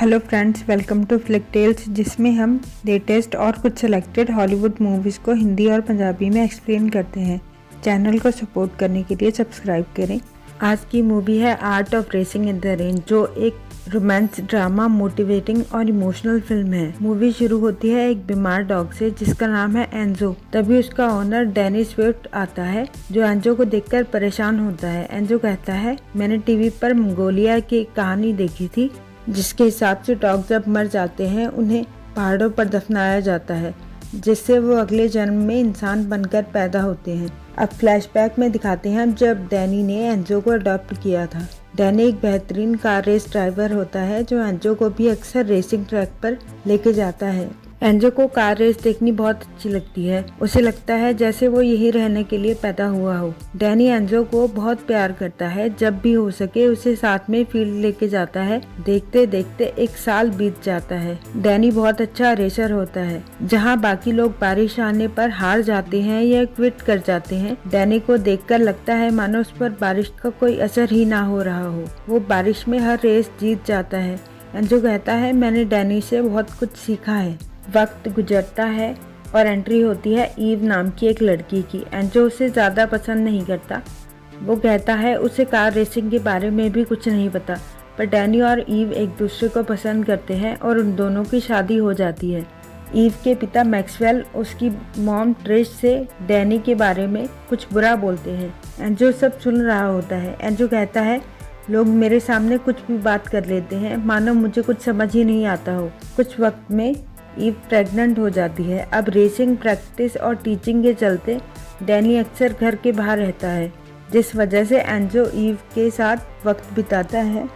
Hello friends, welcome to Flick Tales, जिसमें हम latest और कुछ सिलेक्टेड हॉलीवुड मूवीज़ को हिंदी और पंजाबी में एक्सप्लेन करते हैं। चैनल को सपोर्ट करने के लिए सब्सक्राइब करें। आज की मूवी है art of racing in the rain, जो एक रोमांस ड्रामा, मोटिवेटिंग और इमोशनल फिल्म है। मूवी शुरू होती है एक बीमार डॉग से जिसका नाम है एंजो। तभी उसका ओनर डैनी स्विफ्ट आता है, जो एंजो को देखकर परेशान होता है। एंजो कहता है, मैंने टीवी पर मंगोलिया की कहानी देखी थी, जिसके हिसाब से डॉग जब मर जाते हैं उन्हें पहाड़ों पर दफनाया जाता है, जिससे वो अगले जन्म में इंसान बनकर पैदा होते हैं। अब फ्लैशबैक में दिखाते हैं जब डैनी ने एंजो को अडॉप्ट किया था। डैनी एक बेहतरीन कार रेस ड्राइवर होता है, जो एंजो को भी अक्सर रेसिंग ट्रैक पर लेके जाता है। एंजो को कार रेस देखनी बहुत अच्छी लगती है। उसे लगता है जैसे वो यही रहने के लिए पैदा हुआ हो। डैनी एंजो को बहुत प्यार करता है, जब भी हो सके उसे साथ में फील्ड लेके जाता है। देखते देखते 1 साल बीत जाता है। डैनी बहुत अच्छा रेसर होता है। जहां बाकी लोग बारिश आने पर हार जाते हैं या क्विट कर जाते हैं, डैनी को देखकर लगता है मानो उस पर बारिश का कोई असर ही ना हो रहा हो। वो बारिश में हर रेस जीत जाता है। एंजो कहता है, मैंने डैनी से बहुत कुछ सीखा है। वक्त गुजरता है और एंट्री होती है ईव नाम की एक लड़की की। एंजो उसे ज़्यादा पसंद नहीं करता। वो कहता है उसे कार रेसिंग के बारे में भी कुछ नहीं पता। पर डैनी और ईव एक दूसरे को पसंद करते हैं और उन दोनों की शादी हो जाती है। ईव के पिता मैक्सवेल उसकी मॉम ट्रिश से डैनी के बारे में कुछ बुरा बोलते हैं। एंजो सब सुन रहा होता है। एंजो कहता है, लोग मेरे सामने कुछ भी बात कर लेते हैं, मानो मुझे कुछ समझ ही नहीं आता हो। कुछ वक्त में ईव प्रेग्नेंट हो जाती है। अब रेसिंग प्रैक्टिस और टीचिंग के चलते डैनी अक्सर घर के बाहर रहता है, जिस वजह से एंजो ईव के साथ वक्त बिताता है।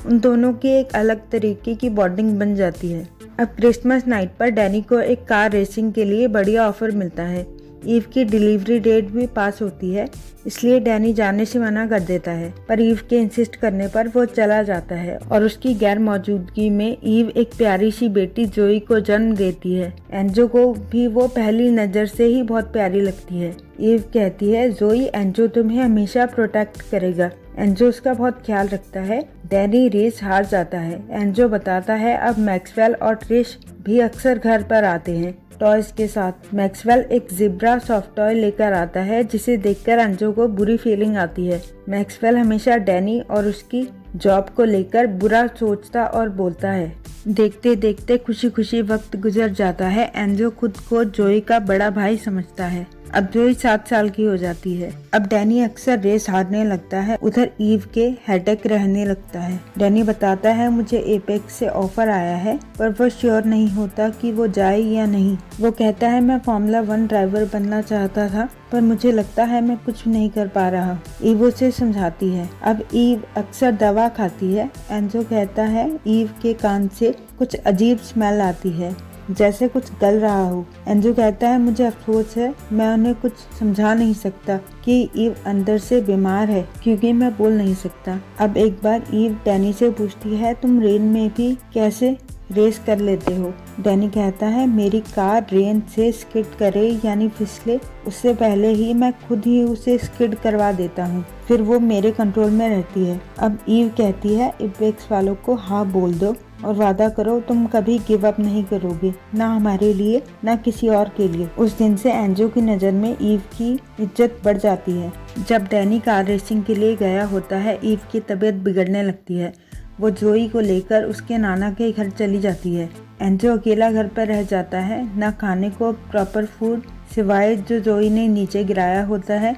उन दोनों की एक अलग तरीके की बॉन्डिंग बन जाती है। अब क्रिसमस नाइट पर डैनी को एक कार रेसिंग के लिए बढ़िया ऑफर मिलता है। ईव की डिलीवरी डेट भी पास होती है, इसलिए डैनी जाने से मना कर देता है। पर ईव के इंसिस्ट करने पर वो चला जाता है और उसकी गैर मौजूदगी में ईव एक प्यारी सी बेटी जोई को जन्म देती है। एंजो को भी वो पहली नज़र से ही बहुत प्यारी लगती है। ईव कहती है, जोई, एंजो तुम्हें हमेशा प्रोटेक्ट करेगा। एंजो उसका बहुत ख्याल रखता है। डैनी रेस हार जाता है। एंजो बताता है अब मैक्सवेल और ट्रिश भी अक्सर घर पर आते हैं टॉयज के साथ। मैक्सवेल एक ज़ेब्रा सॉफ्ट टॉय लेकर आता है, जिसे देखकर एंजो को बुरी फीलिंग आती है। मैक्सवेल हमेशा डैनी और उसकी जॉब को लेकर बुरा सोचता और बोलता है। देखते देखते खुशी खुशी वक्त गुजर जाता है। एंजो खुद को जोई का बड़ा भाई समझता है। अब जोई 7 साल की हो जाती है। अब डैनी अक्सर रेस हारने लगता है। उधर ईव के हेडेक रहने लगता है। डैनी बताता है, मुझे एपेक्स से ऑफर आया है, पर वो श्योर नहीं होता कि वो जाए या नहीं। वो कहता है, मैं फॉर्मूला 1 ड्राइवर बनना चाहता था, पर मुझे लगता है मैं कुछ नहीं कर पा रहा। ईव उसे समझाती है। अब ईव अक्सर दवा खाती है। एंजो कहता है, ईव के कान से कुछ अजीब स्मेल आती है, जैसे कुछ गल रहा हो। एंजो कहता है, मुझे अफसोस है, मैं उन्हें कुछ समझा नहीं सकता कि ईव अंदर से बीमार है, क्योंकि मैं बोल नहीं सकता। अब एक बार ईव डैनी से पूछती है, तुम रेन में भी कैसे रेस कर लेते हो? डैनी कहता है, मेरी कार रेन से स्किड करे यानी फिसले, उससे पहले ही मैं खुद ही उसे स्किड करवा देता हूँ। फिर वो मेरे कंट्रोल में रहती है। अब ईव कहती है, एपेक्स वालों को हाँ बोल दो और वादा करो तुम कभी गिव अप नहीं करोगे, ना हमारे लिए ना किसी और के लिए। उस दिन से एंजो की नज़र में ईव की इज्जत बढ़ जाती है। जब डैनी कार रेसिंग के लिए गया होता है, ईव की तबीयत बिगड़ने लगती है। वो जोई को लेकर उसके नाना के घर चली जाती है। एंजो अकेला घर पर रह जाता है, ना खाने को प्रॉपर फूड सिवाय जो जोई ने नीचे गिराया होता है,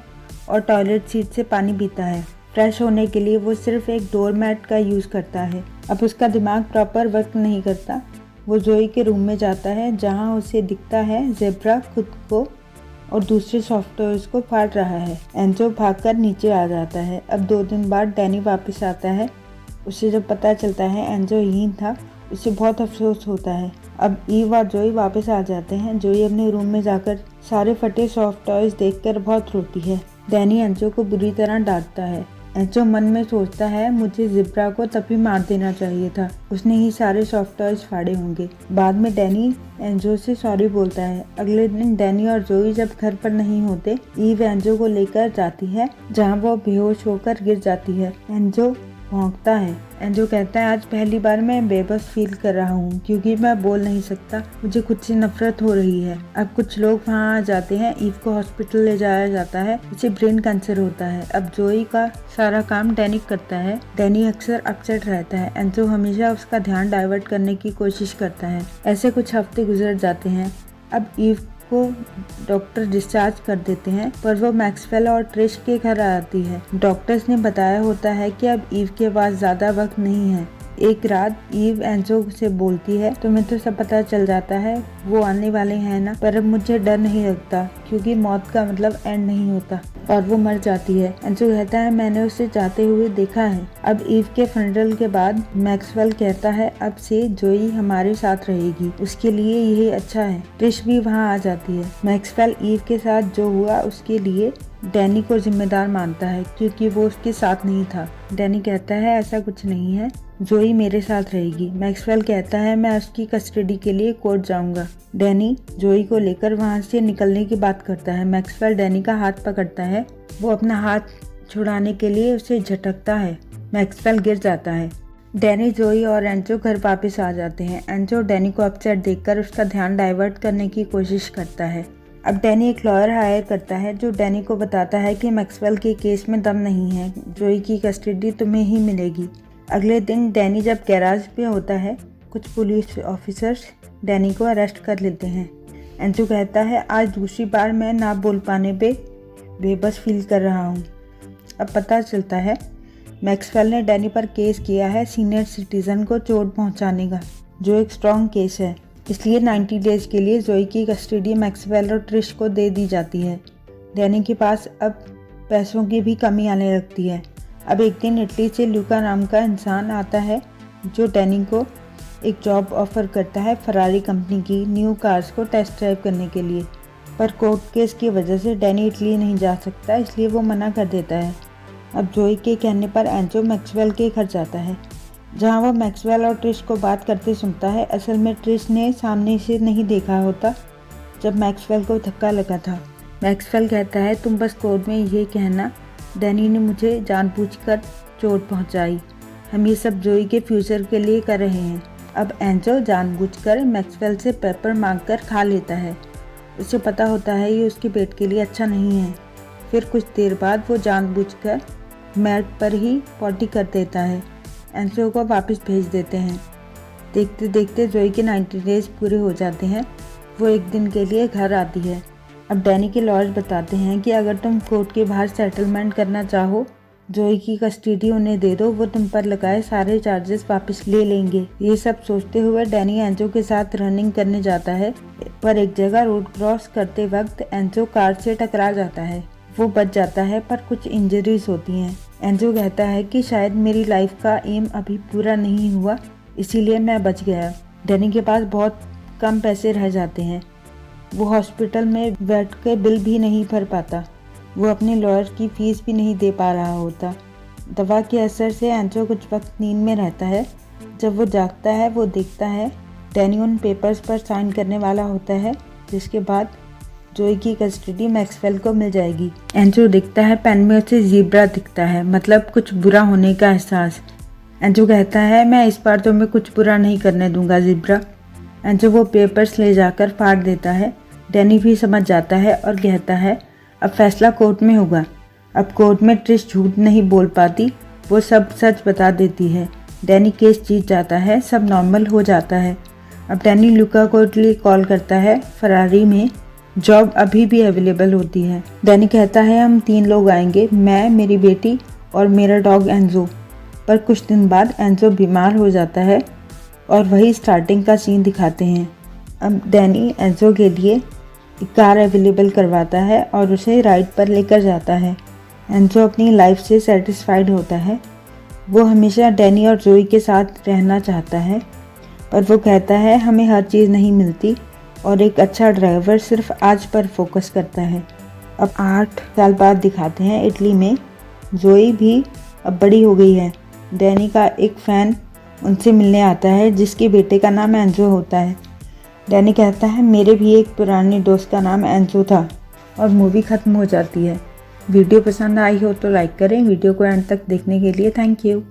और टॉयलेट सीट से पानी पीता है। फ्रेश होने के लिए वो सिर्फ एक डोरमैट का यूज़ करता है। अब उसका दिमाग प्रॉपर वर्क नहीं करता। वो जोई के रूम में जाता है, जहां उसे दिखता है ज़ेब्रा खुद को और दूसरे सॉफ्ट टॉयज को फाड़ रहा है। एंजो भागकर नीचे आ जाता है। अब 2 दिन बाद डैनी वापस आता है। उसे जब पता चलता है एंजो यहीं था, उसे बहुत अफसोस होता है। अब ईव और जोई वापस आ जाते हैं। जोई अपने रूम में जाकर सारे फटे सॉफ्ट टॉयज देखकर बहुत रोती है। डैनी एंजो को बुरी तरह डांटता है। एंजो मन में सोचता है, मुझे ज़ेब्रा को तभी मार देना चाहिए था, उसने ही सारे सॉफ्ट टॉयज फाड़े होंगे। बाद में डैनी एंजो से सॉरी बोलता है। अगले दिन डैनी और जोई जब घर पर नहीं होते, ईव एंजो को लेकर जाती है, जहां वो बेहोश होकर गिर जाती है। एंजो भौंकता है। एंजो कहता है आज पहली बार मैं बेबस फील कर रहा हूँ क्योंकि मैं बोल नहीं सकता, मुझे खुद से नफरत हो रही है। अब कुछ लोग वहाँ आ जाते हैं। ईव को हॉस्पिटल ले जाया जाता है, उसे ब्रेन कैंसर होता है। अब जोई का सारा काम डैनी करता है। डैनी अक्सर अपसेट रहता है। एंजो हमेशा उसका ध्यान डाइवर्ट करने की कोशिश करता है। ऐसे कुछ हफ्ते गुजर जाते हैं। अब ईव को डॉक्टर डिस्चार्ज कर देते हैं, पर वो मैक्सवेल और ट्रिश के घर आती है। डॉक्टर्स ने बताया होता है कि अब ईव के पास ज्यादा वक्त नहीं है। एक रात ईव एंजो से बोलती है, तुम्हें तो सब पता चल जाता है, वो आने वाले हैं ना, पर अब मुझे डर नहीं लगता क्योंकि मौत का मतलब एंड नहीं होता। और वो मर जाती है। एंजो कहता है मैंने उसे जाते हुए देखा है। अब ईव के फनरल के बाद मैक्सवेल कहता है अब से जोई हमारे साथ रहेगी, उसके लिए यही अच्छा है। ट्रिश भी वहाँ आ जाती है। मैक्सवेल ईव के साथ जो हुआ उसके लिए डैनी को जिम्मेदार मानता है क्योंकि वो उसके साथ नहीं था। डैनी कहता है ऐसा कुछ नहीं है, जोई मेरे साथ रहेगी। मैक्सवेल कहता है मैं उसकी कस्टडी के लिए कोर्ट जाऊंगा। डैनी जोई को लेकर वहां से निकलने की बात करता है। मैक्सवेल डैनी का हाथ पकड़ता है। वो अपना हाथ छुड़ाने के लिए उसे झटकता है। मैक्सवेल गिर जाता है। डैनी, जोई और एंजो घर वापस आ जाते हैं। एंजो डैनी को अपसेट देखकर उसका ध्यान डाइवर्ट करने की कोशिश करता है। अब डैनी एक लॉयर हायर करता है जो डैनी को बताता है कि मैक्सवेल के केस में दम नहीं है, जोई की कस्टडी तुम्हें ही मिलेगी। अगले दिन डैनी जब गैराज पे होता है, कुछ पुलिस ऑफिसर्स डैनी को अरेस्ट कर लेते हैं। एंजो कहता है आज दूसरी बार मैं ना बोल पाने पे बेबस फील कर रहा हूँ। अब पता चलता है मैक्सवेल ने डैनी पर केस किया है सीनियर सिटीजन को चोट पहुँचाने का, जो एक स्ट्रॉन्ग केस है। इसलिए 90 डेज के लिए जोई की कस्टडी मैक्सवेल और ट्रिश को दे दी जाती है। डैनी के पास अब पैसों की भी कमी आने लगती है। अब एक दिन इटली से लूका नाम का इंसान आता है जो डैनी को एक जॉब ऑफर करता है फरारी कंपनी की न्यू कार्स को टेस्ट ड्राइव करने के लिए, पर कोर्ट केस की वजह से डैनी इटली नहीं जा सकता, इसलिए वो मना कर देता है। अब जोई के कहने पर एंजो मैक्सवेल के घर जाता है जहां वो मैक्सवेल और ट्रिश को बात करते सुनता है। असल में ट्रिश ने सामने से नहीं देखा होता जब मैक्सवेल को धक्का लगा था। मैक्सवेल कहता है तुम बस कोर्ट में ये कहना डैनी ने मुझे जानबूझकर चोट पहुंचाई, हम ये सब जोई के फ्यूचर के लिए कर रहे हैं। अब एंजो जानबूझकर मैक्सवेल से पेपर मांगकर खा लेता है। उसे पता होता है ये उसके पेट के लिए अच्छा नहीं है। फिर कुछ देर बाद वो जानबूझकर मैट पर ही पॉटी कर देता है। एंजो को वापस भेज देते हैं। देखते देखते जोई के 90 डेज पूरे हो जाते हैं। वो एक दिन के लिए घर आती है। अब डैनी के लॉयर्स बताते हैं कि अगर तुम कोर्ट के बाहर सेटलमेंट करना चाहो, जोई की कस्टडी उन्हें दे दो, वो तुम पर लगाए सारे चार्जेस वापस ले लेंगे। ये सब सोचते हुए डैनी एंजो के साथ रनिंग करने जाता है, पर एक जगह रोड क्रॉस करते वक्त एंजो कार से टकरा जाता है। वो बच जाता है पर कुछ इंजरीज होती हैं। एंजो कहता है कि शायद मेरी लाइफ का एम अभी पूरा नहीं हुआ, इसीलिए मैं बच गया। डैनी के पास बहुत कम पैसे रह जाते हैं। वो हॉस्पिटल में बेड के बिल भी नहीं भर पाता। वो अपने लॉयर की फीस भी नहीं दे पा रहा होता। दवा के असर से एंजो कुछ वक्त नींद में रहता है। जब वो जागता है वो देखता है डैनी उन पेपर्स पर साइन करने वाला होता है जिसके बाद जोई की कस्टडी मैक्सवेल को मिल जाएगी। एंजो देखता है पेन में उसे ज़ीब्रा दिखता है, मतलब कुछ बुरा होने का एहसास। एंजो कहता है मैं इस बार तुम्हें कुछ बुरा नहीं करने दूंगा ज़ीब्रा। एंजो वो पेपर्स ले जाकर फाड़ देता है। डैनी भी समझ जाता है और कहता है अब फैसला कोर्ट में होगा। अब कोर्ट में ट्रिश झूठ नहीं बोल पाती, वो सब सच बता देती है। डैनी केस जीत जाता है, सब नॉर्मल हो जाता है। अब डैनी लूका को इटली कॉल करता है। फरारी में जॉब अभी भी अवेलेबल होती है। डैनी कहता है हम 3 लोग आएंगे, मैं, मेरी बेटी और मेरा डॉग एंजो। पर कुछ दिन बाद एंजो बीमार हो जाता है और वही स्टार्टिंग का सीन दिखाते हैं। अब डैनी एंजो के लिए एक कार अवेलेबल करवाता है और उसे राइड पर लेकर जाता है। एंजो अपनी लाइफ से सेटिस्फाइड होता है। वो हमेशा डैनी और जोई के साथ रहना चाहता है, पर वो कहता है हमें हर चीज़ नहीं मिलती और एक अच्छा ड्राइवर सिर्फ आज पर फोकस करता है। अब 8 साल बाद दिखाते हैं इटली में। जोई भी अब बड़ी हो गई है। डैनी का एक फ़ैन उनसे मिलने आता है जिसके बेटे का नाम एंजो होता है। डैनी कहता है मेरे भी एक पुराने दोस्त का नाम एंजो था और मूवी ख़त्म हो जाती है। वीडियो पसंद आई हो तो लाइक करें। वीडियो को एंड तक देखने के लिए थैंक यू।